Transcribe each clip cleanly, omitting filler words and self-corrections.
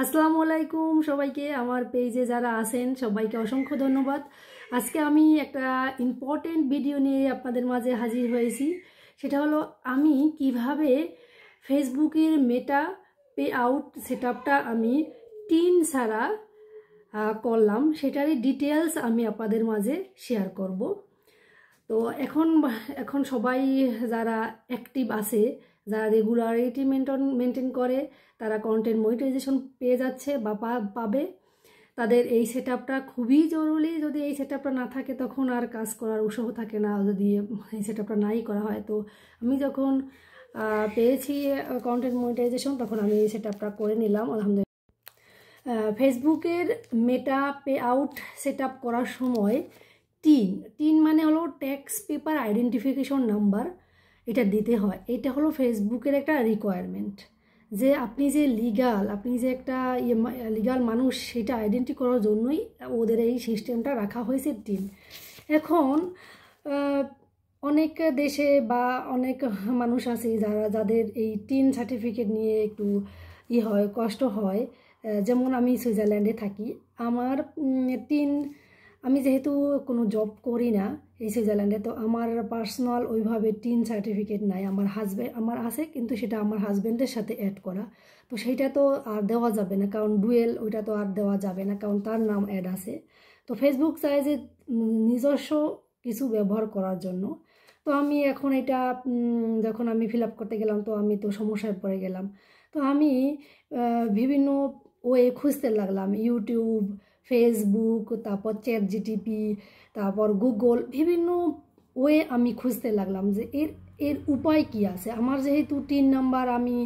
আসসালামু আলাইকুম সবাইকে আমার পেজে যারা আছেন সবাইকে অসংখ্য ধন্যবাদ। আজকে আমি একটা ইম্পর্টেন্ট ভিডিও নিয়ে আপনাদের মাঝে হাজির হয়েছি। সেটা হলো আমি কিভাবে ফেসবুকের মেটা পে আউট সেটআপটা আমি টিন ছাড়া করলাম, সেটারই ডিটেলস আমি আপনাদের মাঝে শেয়ার করব। তো এখন সবাই যারা অ্যাক্টিভ আছে, যারা রেগুলারিটি মেনটেন করে, তারা কন্টেন্ট মনিটাইজেশন পেয়ে যাচ্ছে বা পাবে। তাদের এই সেটআপটা খুবই জরুরি। যদি এই সেটআপটা না থাকে তখন আর কাজ করার উৎসাহ থাকে না, যদি এই সেটআপটা নাই করা হয়। তো আমি যখন পেয়েছি কন্টেন্ট মনিটাইজেশন তখন আমি এই সেটআপটা করে নিলাম আলহামদুলিল্লাহ। ফেসবুকের মেটা পে আউট সেটআপ করার সময় টিন মানে হলো ট্যাক্স পেপার আইডেন্টিফিকেশন নাম্বার, এটা দিতে হয়। এটা হলো ফেসবুকের একটা রিকোয়ারমেন্ট যে আপনি যে আপনি যে একটা লিগাল মানুষ, সেটা আইডেন্টি করার জন্যই ওদের এই সিস্টেমটা রাখা হয়েছে টিন। এখন অনেক দেশে বা অনেক মানুষ আছে যাদের এই টিন সার্টিফিকেট নিয়ে একটু কষ্ট হয়। যেমন আমি সুইজারল্যান্ডে থাকি, আমার আমি যেহেতু কোনো জব করি না এই সুইজারল্যান্ডে, তো আমার পার্সোনাল ওইভাবে টিন সার্টিফিকেট নাই। আমার আছে, কিন্তু সেটা আমার হাজব্যান্ডের সাথে অ্যাড করা, তো সেইটা তো আর দেওয়া যাবে না, কারণ ডুয়েল ওইটা তো আর দেওয়া যাবে না, কারণ তার নাম অ্যাড আছে। তো ফেসবুক চায় যে নিজস্ব কিছু ব্যবহার করার জন্য। তো আমি এখন এটা যখন আমি ফিল আপ করতে গেলাম, তো আমি তো সমস্যায় পড়ে গেলাম। তো আমি বিভিন্ন ওয়ে খুঁজতে লাগলাম, ইউটিউব, ফেসবুক, তারপর চ্যাটজিটিপি, তারপর গুগল, বিভিন্ন ওয়ে আমি খুঁজতে লাগলাম যে এর উপায় কি আছে। আমার যেহেতু টিন নাম্বার আমি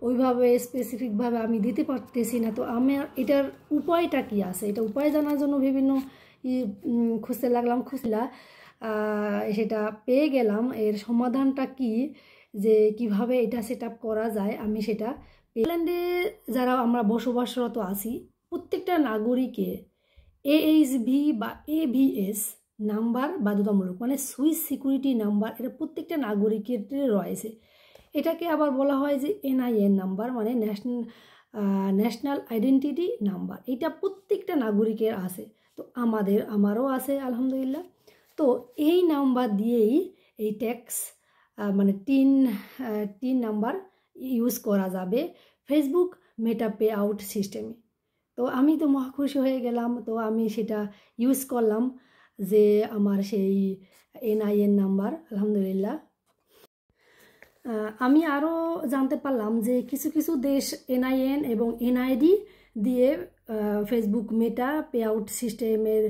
ওইভাবে স্পেসিফিকভাবে আমি দিতে পারতেছি না, তো আমার এটার উপায়টা কি আছে, এটা উপায় জানার জন্য বিভিন্ন খুঁজতে লাগলাম। সেটা পেয়ে গেলাম। এর সমাধানটা কি, যে কিভাবে এটা সেট আপ করা যায়, আমি সেটা ইংল্যান্ডে যারা আমরা বসবাসরত আছি প্রত্যেকটা নাগরিকের AHV বা AVS নাম্বার বাধ্যতামূলক, মানে সুইস সিকিউরিটি নাম্বার, এটা প্রত্যেকটা নাগরিকের রয়েছে। এটাকে আবার বলা হয় যে NIN নাম্বার, মানে ন্যাশনাল আইডেন্টিটি নাম্বার। এটা প্রত্যেকটা নাগরিকের আছে, তো আমারও আছে আলহামদুলিল্লাহ। তো এই নাম্বার দিয়েই এই ট্যাক্স মানে টিন নাম্বার ইউজ করা যাবে ফেসবুক মেটা পে আউট সিস্টেমে। তো আমি তো মহা খুশি হয়ে গেলাম। তো আমি সেটা ইউজ করলাম, যে আমার সেই NIN নাম্বার আলহামদুলিল্লাহ। আমি আরও জানতে পারলাম যে কিছু কিছু দেশ NIN এবং NID দিয়ে ফেসবুক মেটা পে আউট সিস্টেমের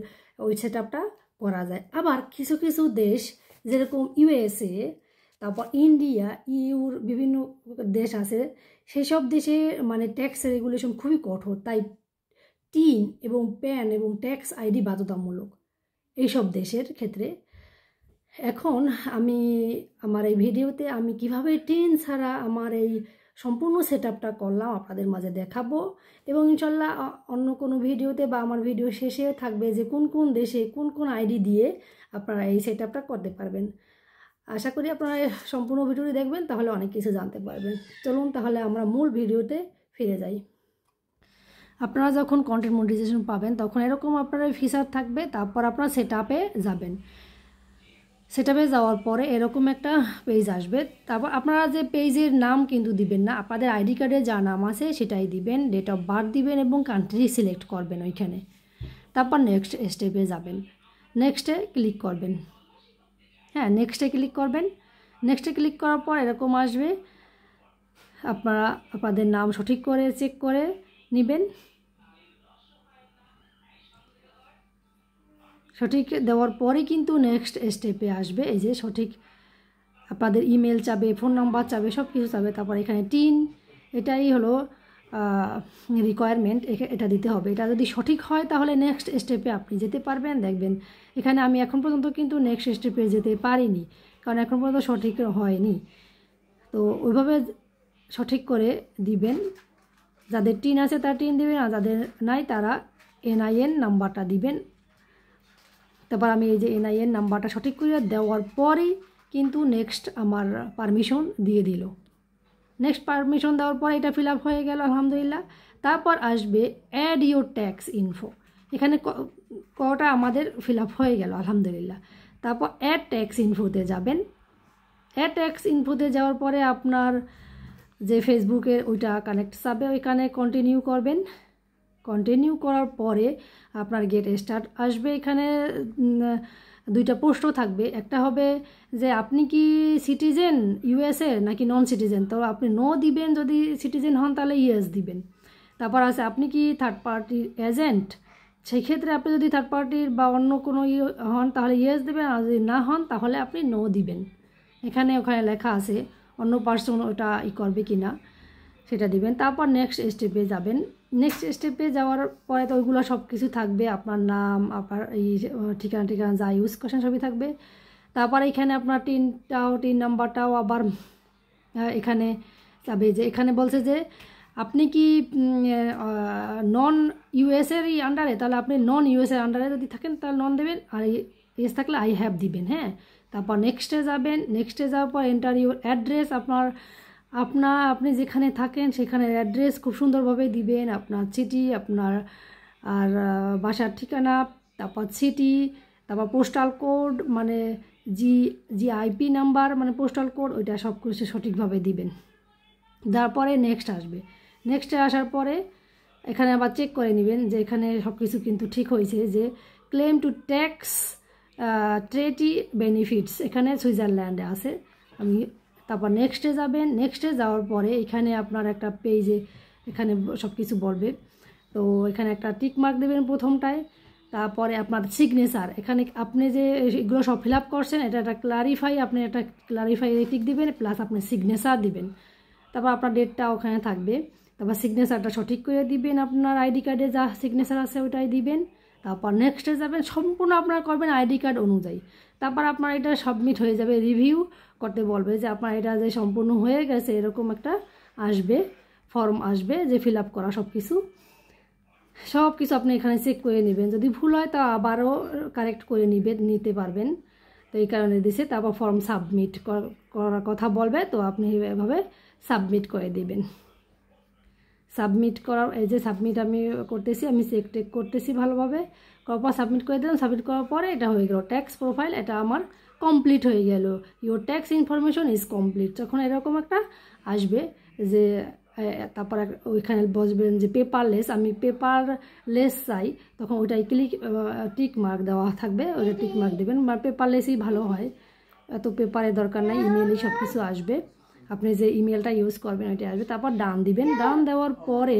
ওই সেটআপটা করা যায়। আবার কিছু কিছু দেশ যেরকম USA, তারপর ইন্ডিয়া, ইউর বিভিন্ন দেশ আছে, সেই সব দেশে মানে ট্যাক্স রেগুলেশন খুবই কঠোর, তাই টিন এবং প্যান এবং ট্যাক্স ID বাধ্যতামূলক এইসব দেশের ক্ষেত্রে। এখন আমি আমার এই ভিডিওতে আমি কিভাবে টিন ছাড়া আমার এই সম্পূর্ণ সেটআপটা করলাম আপনাদের মাঝে দেখাবো, এবং ইনশাল্লাহ অন্য কোনো ভিডিওতে বা আমার ভিডিও শেষে থাকবে যে কোন কোন দেশে কোন কোন ID দিয়ে আপনারা এই সেটআপটা করতে পারবেন। আশা করি আপনারা সম্পূর্ণ ভিডিওটি দেখবেন, তাহলে অনেক কিছু জানতে পারবেন। চলুন তাহলে আমরা মূল ভিডিওতে ফিরে যাই। আপনারা যখন কন্টেন্ট মনিটাইজেশন পাবেন তখন এরকম আপনার ফিচার থাকবে, তারপর আপনারা সেটআপে যাবেন। সেটআপে যাওয়ার পরে এরকম একটা পেজ আসবে। তারপর আপনারা যে পেজের নাম কিন্তু দিবেন না, আপনাদের ID কার্ডে যা নাম আছে সেটাই দিবেন, ডেট অফ বার্থ দিবেন এবং কান্ট্রি সিলেক্ট করবেন ওইখানে। তারপর নেক্সট স্টেপে যাবেন, নেক্সটে ক্লিক করবেন। হ্যাঁ, নেক্সটে ক্লিক করবেন। নেক্সটে ক্লিক করার পর এরকম আসবে, আপনারা আপনাদের নাম সঠিক করে চেক করে নেবেন। সঠিক দেওয়ার পরে কিন্তু নেক্সট স্টেপে আসবে, এই যে সঠিক আপনাদের ইমেল চাবে, ফোন নাম্বার চাবে, সব কিছু চাবে। তারপর এখানে টিন, এটাই হলো রিকোয়ারমেন্ট, এটা দিতে হবে। এটা যদি সঠিক হয় তাহলে নেক্সট স্টেপে আপনি যেতে পারবেন। দেখবেন এখানে আমি এখন পর্যন্ত কিন্তু নেক্সট স্টেপে যেতে পারিনি, কারণ এখন পর্যন্ত সঠিক হয়নি। তো ওইভাবে সঠিক করে দিবেন। যাদের টিন আছে তারা টিন দিবেন, আর যাদের নাই তারা NIN নাম্বারটা দিবেন। তারপর আমি এই যে NIN নাম্বারটা সঠিক করে দেওয়ার পরেই কিন্তু নেক্সট আমার পারমিশন দিয়ে দিল। নেক্সট পারমিশন দেওয়ার পর এটা ফিল আপ হয়ে গেল আলহামদুলিল্লাহ। তারপর আসবে অ্যাড ইউর ট্যাক্স ইনফো, এখানে কটা আমাদের ফিল আপ হয়ে গেল আলহামদুলিল্লাহ। তারপর অ্যাড ট্যাক্স ইনফোতে যাবেন। অ্যাড ট্যাক্স ইনফোতে যাওয়ার পরে আপনার যে ফেসবুকের ওইটা কানেক্ট যাবে, ওইখানে কন্টিনিউ করবেন। কন্টিনিউ করার পরে আপনার গেট স্টার্ট আসবে। এখানে দুইটা প্রশ্ন থাকবে, একটা হবে যে আপনি কি সিটিজেন ইউএসএ নাকি নন সিটিজেন, তো আপনি নো দিবেন, যদি সিটিজেন হন তাহলে ইয়েস দিবেন। তারপর আছে আপনি কি থার্ড পার্টির এজেন্ট, সেই ক্ষেত্রে আপনি যদি থার্ড পার্টির বা অন্য কোনো হন তাহলে ইয়েস দেবেন, আর যদি না হন তাহলে আপনি নো দিবেন। ওখানে লেখা আছে অন্য পার্সন ওটা করবে কি না সেটা দিবেন। তারপর নেক্সট স্টেপে যাবেন। নেক্সট স্টেপে যাওয়ার পরে তো ওইগুলো সব কিছু থাকবে, আপনার নাম, আপনার এই ঠিকানা যা ইউজ করছেন সবই থাকবে। তারপর এখানে আপনার টিন নাম্বারটাও আবার এখানে যাবে। যে এখানে বলছে যে আপনি কি নন ইউএসেরই আন্ডারে, তাহলে আপনি নন ইউএসের আন্ডারে যদি থাকেন তাহলে নন দেবেন, আর ইয়েস থাকলে আই হ্যাভ দিবেন। হ্যাঁ, তারপর নেক্সটে যাবেন। নেক্সটে যাওয়ার পর এন্টার ইউর অ্যাড্রেস, আপনি যেখানে থাকেন সেখানের অ্যাড্রেস খুব সুন্দরভাবে দিবেন, আপনার সিটি, আপনার আর বাসার ঠিকানা, তারপর সিটি, তারপর পোস্টাল কোড মানে আইপি নাম্বার মানে পোস্টাল কোড, ওইটা সব কিছু সঠিকভাবে দিবেন। তারপরে নেক্সট আসবে। নেক্সটে আসার পরে এখানে আবার চেক করে নেবেন যে এখানে সব কিছু কিন্তু ঠিক হয়েছে। যে ক্লেম টু ট্যাক্স ট্রেটি বেনিফিটস, এখানে সুইজারল্যান্ডে আছে। তারপর নেক্সটে যাবেন। নেক্সটে যাওয়ার পরে এখানে আপনার একটা পেজে এখানে সব কিছু বলবে, তো এখানে একটা টিক মার্ক দেবেন প্রথমটায়। তারপরে আপনার সিগনেচার, এখানে আপনি যে এগুলো সব ফিল আপ করছেন এটা একটা ক্লারিফাই, আপনি একটা ক্লারিফাই টিক দিবেন, প্লাস আপনি সিগনেচার দিবেন। তারপর আপনার ডেটটা ওখানে থাকবে। তারপর সিগনেচারটা সঠিক করে দিবেন, আপনার আইডি কার্ডে যা সিগনেচার আছে ওটাই দিবেন। তারপর নেক্সটে যাবেন, সম্পূর্ণ আপনার করবেন আইডি কার্ড অনুযায়ী। তারপর আপনার এটা সাবমিট হয়ে যাবে, রিভিউ করতে বলবে যে আপনার এটা যে সম্পূর্ণ হয়ে গেছে, এরকম একটা আসবে, ফর্ম আসবে যে ফিল আপ করা সব কিছু আপনি এখানে চেক করে নেবেন। যদি ভুল হয় তা আবারও কারেক্ট করে নিতে পারবেন, তো এই কারণে দিছে। তারপর ফর্ম সাবমিট করার কথা বলবে, তো আপনি এভাবে সাবমিট করে দিবেন। সাবমিট করার এই যে সাবমিট আমি করতেছি, আমি চেক করতেছি ভালোভাবে, তারপর সাবমিট করে দিলাম। সাবমিট করার পরে এটা হয়ে গেল ট্যাক্স প্রোফাইল, এটা আমার কমপ্লিট হয়ে গেল। Your tax information is complete, যখন এরকম একটা আসবে যে তারপর ওইখানে বসবেন যে পেপারলেস, আমি পেপারলেস চাই, তখন ওইটাই টিক মার্ক দেওয়া থাকবে, ওইটা টিক মার্ক দেবেন। পেপারলেসই ভালো হয়, এত পেপারের দরকার নাই, ইমেলই সব কিছু আসবে, আপনি যে ইমেলটা ইউজ করবেন ওইটা আসবে। তারপর ডান দিবেন। ডান দেওয়ার পরে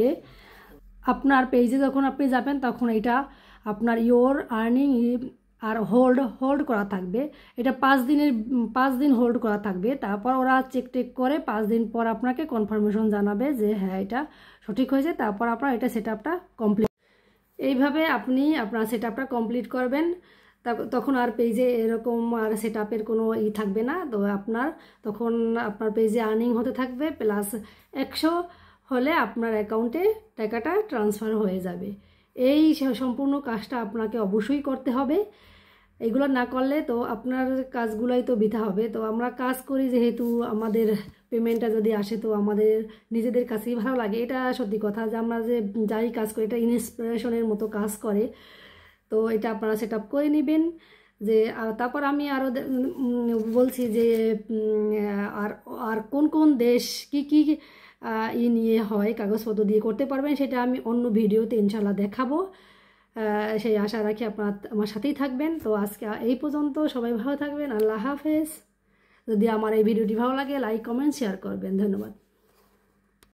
আপনার পেজে যখন আপনি যাবেন তখন এটা আপনার ইওর আর্নিং আর হোল্ড করা থাকবে, এটা 5 দিন হোল্ড করা থাকবে। তারপর ওরা চেক করে 5 দিন পর আপনাকে কনফার্মেশন জানাবে যে হ্যাঁ এটা সঠিক হয়েছে। তারপর আপনার এটা সেট আপটা কমপ্লিট, এইভাবে আপনি আপনার সেট আপটা কমপ্লিট করবেন। তখন আর পেজে এরকম আর সেট আপের কোনো থাকবে না, তো আপনার তখন আপনার পেজে আর্নিং হতে থাকবে, প্লাস 100 হলে আপনার অ্যাকাউন্টে টাকাটা ট্রান্সফার হয়ে যাবে। এই সম্পূর্ণ কাজটা আপনাকে অবশ্যই করতে হবে, এগুলো না করলে তো আপনার কাজগুলোই তো বৃথা হবে। তো আমরা কাজ করি যেহেতু আমাদের পেমেন্টটা যদি আসে তো আমাদের নিজেদের কাছেই ভালো লাগে, এটা সত্যি কথা যে আমরা যে যাই কাজ করি এটা ইন্সপিরেশনের মতো কাজ করে। তো এটা আপনারা সেট আপ করে নেবেন। যে তারপর আমি আরও বলছি যে আর কোন দেশ কি নিয়ে হয় কাগজপত্র দিয়ে করতে পারবেন, সেটা আমি অন্য ভিডিওতে ইনশাল্লাহ দেখাবো। সেই আশা রাখি আপনারা আমার সাথেই থাকবেন। তো আজকে এই পর্যন্ত, সবাই ভালো থাকবেন, আল্লাহ হাফেজ। যদি আমার এই ভিডিওটি ভালো লাগে লাইক কমেন্ট শেয়ার করবেন, ধন্যবাদ।